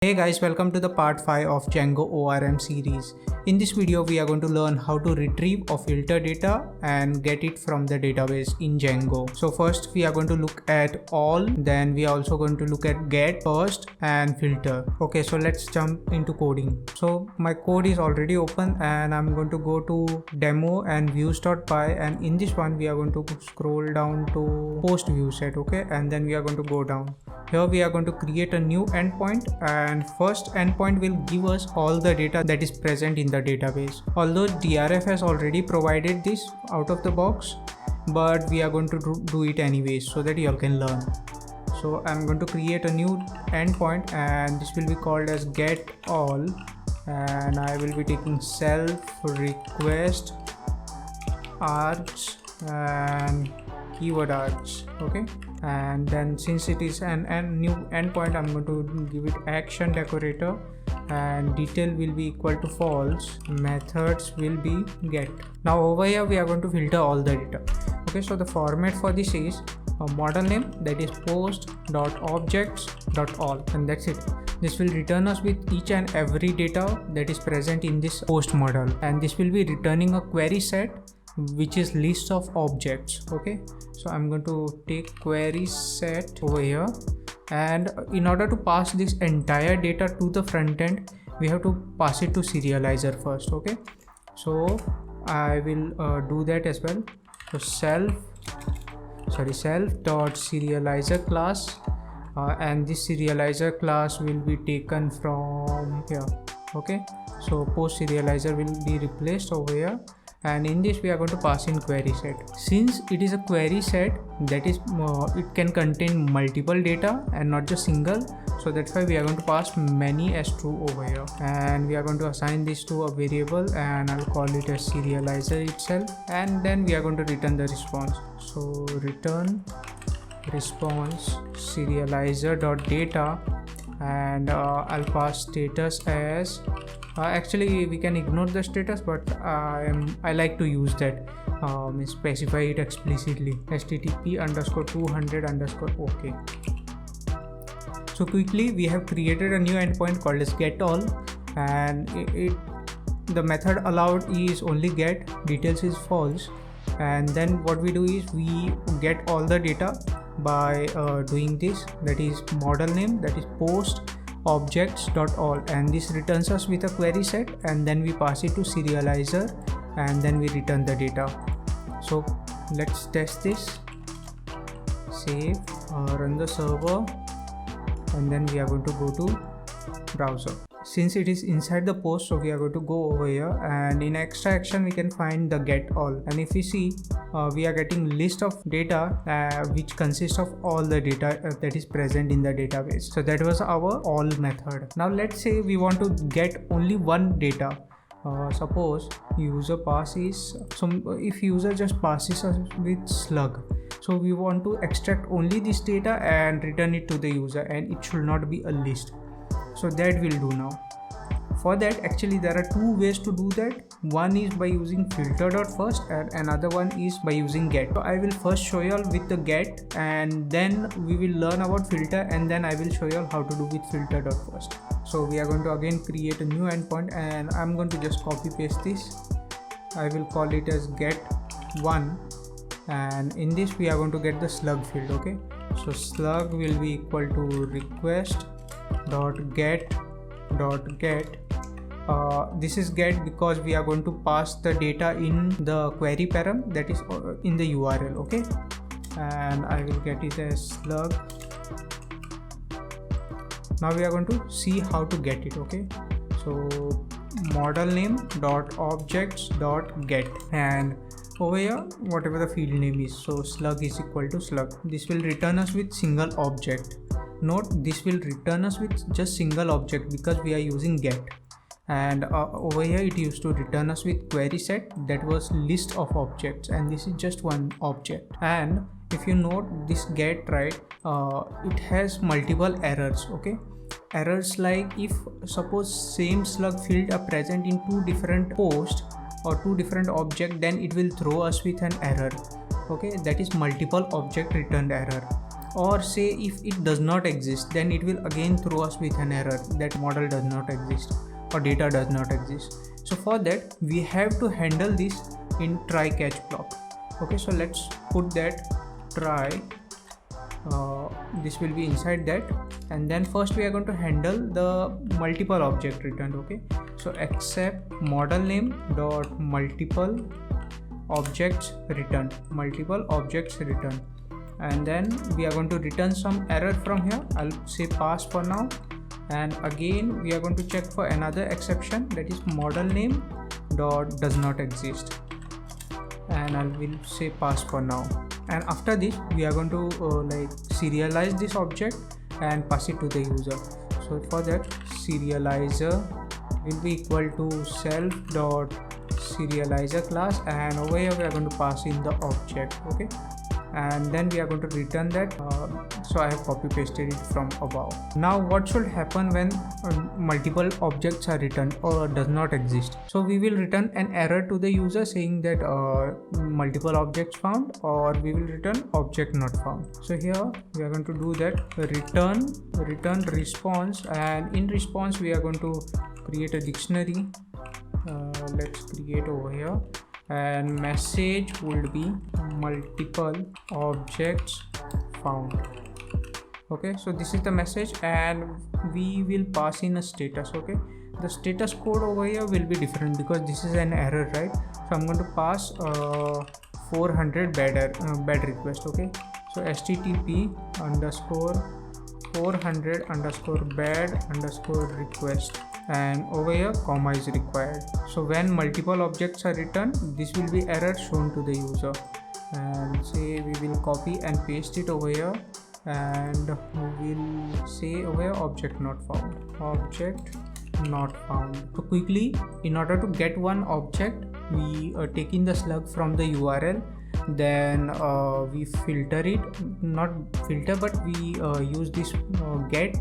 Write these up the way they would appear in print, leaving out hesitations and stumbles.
Hey guys, welcome to the part 5 of Django ORM series. In this video, we are going to learn how to retrieve or filter data and get it from the database in Django. So first we are going to look at all, then we are also going to look at get first and filter. Okay, so let's jump into coding. So my code is already open and I'm going to go to demo and views.py, and in this one we are going to scroll down to post view set. Okay, and then we are going to go down. Here we are going to create a new endpoint, and first endpoint will give us all the data that is present in the database. Although DRF has already provided this out of the box, but we are going to do it anyways so that you all can learn. So I'm going to create a new endpoint and this will be called as get all, and I will be taking self request args and keyword args. Okay, and then since it is an new endpoint, I'm going to give it action decorator, and detail will be equal to false, methods will be get. Now over here we are going to filter all the data. Okay, so the format for this is a model name, that is post.objects.all, and that's it. This will return us with each and every data that is present in this post model, and this will be returning a query set which is list of objects. Okay, so I'm going to take query set over here, and in order to pass this entire data to the front end, we have to pass it to serializer first. Okay, so I will do that as well. So self.serializer class, and this serializer class will be taken from here. Okay, so post serializer will be replaced over here, and in this we are going to pass in query set. Since it is a query set, that is it can contain multiple data and not just single, so that's why we are going to pass many as true over here, and we are going to assign this to a variable, and I'll call it as serializer itself, and then we are going to return the response. So return response serializer.data, and I'll pass status as actually we can ignore the status, but I like to use that, specify it explicitly, http:/200_ok. So quickly we have created a new endpoint called as get all, and the method allowed is only get, details is false, and then what we do is we get all the data by doing this, that is model name, that is post objects.all, and this returns us with a query set, and then we pass it to serializer, and then we return the data. So let's test this. Save, run the server, and then we are going to go to browser. Since it is inside the post, so we are going to go over here, and in extra action we can find the get all, and if we see we are getting list of data which consists of all the data that is present in the database. So that was our all method. Now let's say we want to get only one data. Suppose user passes, so if user just passes us with slug, so we want to extract only this data and return it to the user, and it should not be a list. So that we'll do now. For that, actually there are two ways to do that. One is by using filter.first, and another one is by using get. So I will first show you all with the get, and then we will learn about filter, and then I will show you all how to do with filter.first. So we are going to again create a new endpoint, and I'm going to just copy paste this. I will call it as get1, and in this we are going to get the slug field. Okay, so slug will be equal to request.get. This is get because we are going to pass the data in the query param, that is in the URL. Okay, and I will get it as slug. Now we are going to see how to get it. Okay, so model name dot objects dot get, and over here whatever the field name is, so slug is equal to slug. This will return us with single object. Note, this will return us with just single object because we are using get, and over here it used to return us with query set, that was list of objects, and this is just one object. And if you note this get, right, it has multiple errors. Okay, errors like if suppose same slug field are present in two different posts or two different objects, then it will throw us with an error. Okay, that is multiple object returned error. or say if it does not exist, then it will again throw us with an error that model does not exist or data does not exist. So for that we have to handle this in try catch block. Okay, so let's put that try, this will be inside that, and then first we are going to handle the multiple object returned. Okay, so accept model name dot multiple objects returned, and then we are going to return some error from here. I'll say pass for now, and again we are going to check for another exception, that is model name dot does not exist, and I will say pass for now. And after this we are going to serialize this object and pass it to the user. So for that, serializer will be equal to self dot serializer class, and over here we are going to pass in the object. Okay, and then we are going to return that. So I have copy pasted it from above. Now what should happen when multiple objects are returned or does not exist? So we will return an error to the user saying that multiple objects found, or we will return object not found. So here we are going to do that, return response, and in response we are going to create a dictionary. Let's create over here, and message would be multiple objects found. Okay, so this is the message, and we will pass in a status. Okay, the status code over here will be different because this is an error, right? So I'm going to pass 400 bad request. Okay, so http underscore 400 underscore bad underscore request, and over here comma is required. So when multiple objects are returned, this will be error shown to the user, and say we will copy and paste it over here, and we will say over here object not found. So quickly, in order to get one object, we take in the slug from the URL, then we filter it, not filter but we use this get,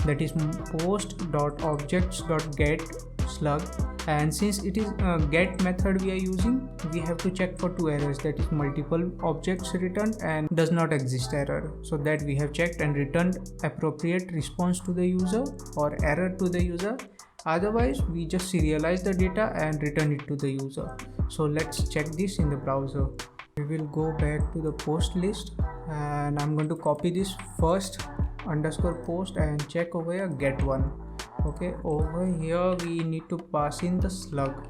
that is post.objects.get slug, and since it is a get method we are using, we have to check for two errors, that is multiple objects returned and does not exist error. So that we have checked and returned appropriate response to the user or error to the user. Otherwise we just serialize the data and return it to the user. So let's check this in the browser. We will go back to the post list, and I'm going to copy this first underscore post and check over here get one. Okay, over here we need to pass in the slug.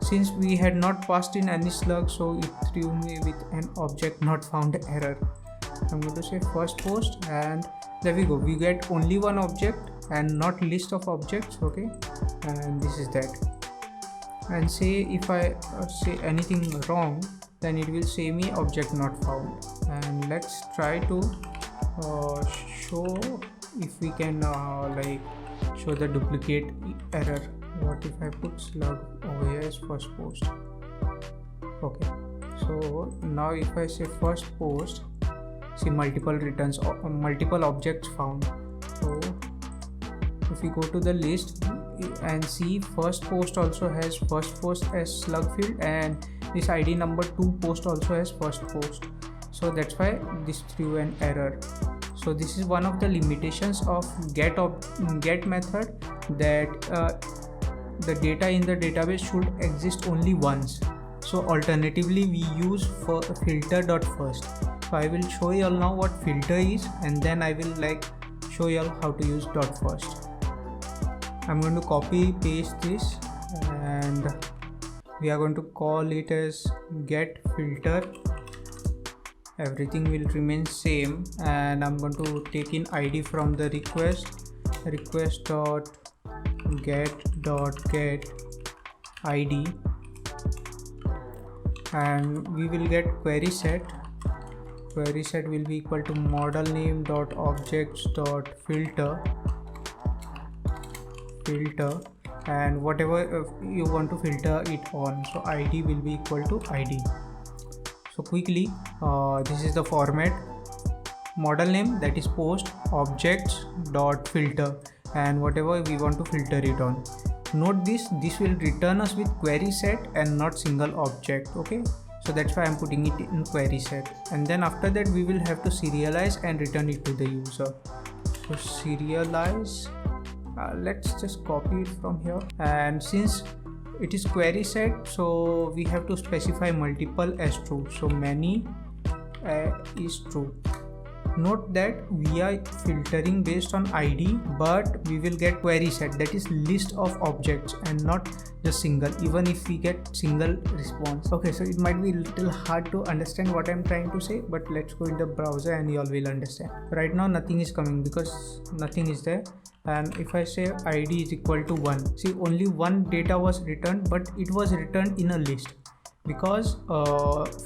Since we had not passed in any slug, so it threw me with an object not found error. I'm going to say first post, and there we go, we get only one object and not list of objects. Okay, and this is that. And say if I say anything wrong, then it will say me object not found. And let's try to show if we can show the duplicate error. What if I put slug over here as first post? Okay, so now if I say first post, see multiple returns or multiple objects found. So if we go to the list and see, first post also has first post as slug field, and this ID number 2 post also has first post. So that's why this threw an error. So this is one of the limitations of get method, that the data in the database should exist only once. So alternatively we use for filter.first. So I will show you all now what filter is, and then I will show you all how to use .first. I'm going to copy paste this, and we are going to call it as get filter. Everything will remain same, and I'm going to take in ID from the request.get ID, and we will get query set. Query set will be equal to model name dot objects dot filter, and whatever you want to filter it on. So ID will be equal to ID. So quickly, this is the format. Model name, that is post objects dot filter, and whatever we want to filter it on. Note this will return us with query set and not single object. Okay, So that's why I'm putting it in query set, and then after that we will have to serialize and return it to the user. So serialize, let's just copy it from here, and since it is query set, so we have to specify multiple as true. So many is true. Note that we are filtering based on ID, but we will get query set, that is list of objects, and not just single, even if we get single response. Okay, so it might be a little hard to understand what I'm trying to say, but let's go in the browser and you all will understand. Right now nothing is coming because nothing is there. And if I say ID is equal to 1, see, only one data was returned, but it was returned in a list, because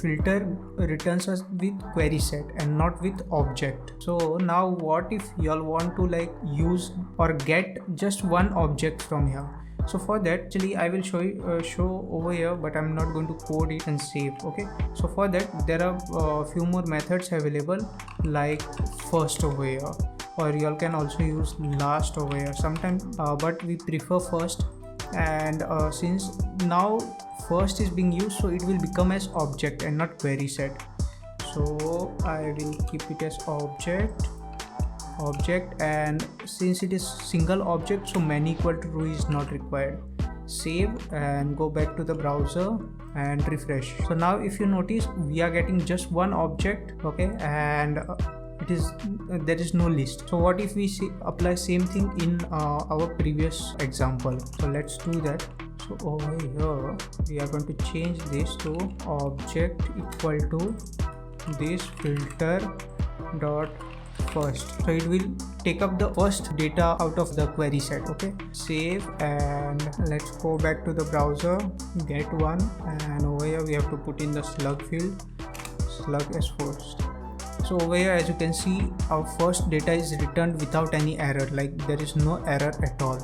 filter returns us with query set and not with object. So now what if y'all want to like use or get just one object from here? So for that, actually I will show over here, but I'm not going to code it and save. Okay, so for that there are a few more methods available, like first over here, or y'all can also use last over here sometimes, but we prefer first. And since now first is being used, so it will become as object and not query set. So I will keep it as object, and since it is single object, so many equal to true is not required. Save and go back to the browser and refresh. So now if you notice, we are getting just one object. Okay, and there is no list. So what if we apply same thing in our previous example? So let's do that. So over here we are going to change this to object equal to this filter dot first. So it will take up the first data out of the query set. Okay, save, and let's go back to the browser, get one, and over here we have to put in the slug field, slug as first. So over here, as you can see, our first data is returned without any error, like there is no error at all,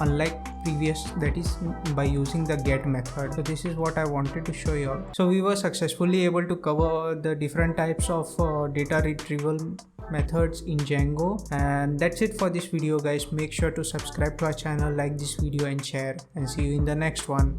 unlike previous, that is by using the get method. So this is what I wanted to show you all. So we were successfully able to cover the different types of data retrieval methods in Django, and that's it for this video, guys. Make sure to subscribe to our channel, like this video and share, and see you in the next one.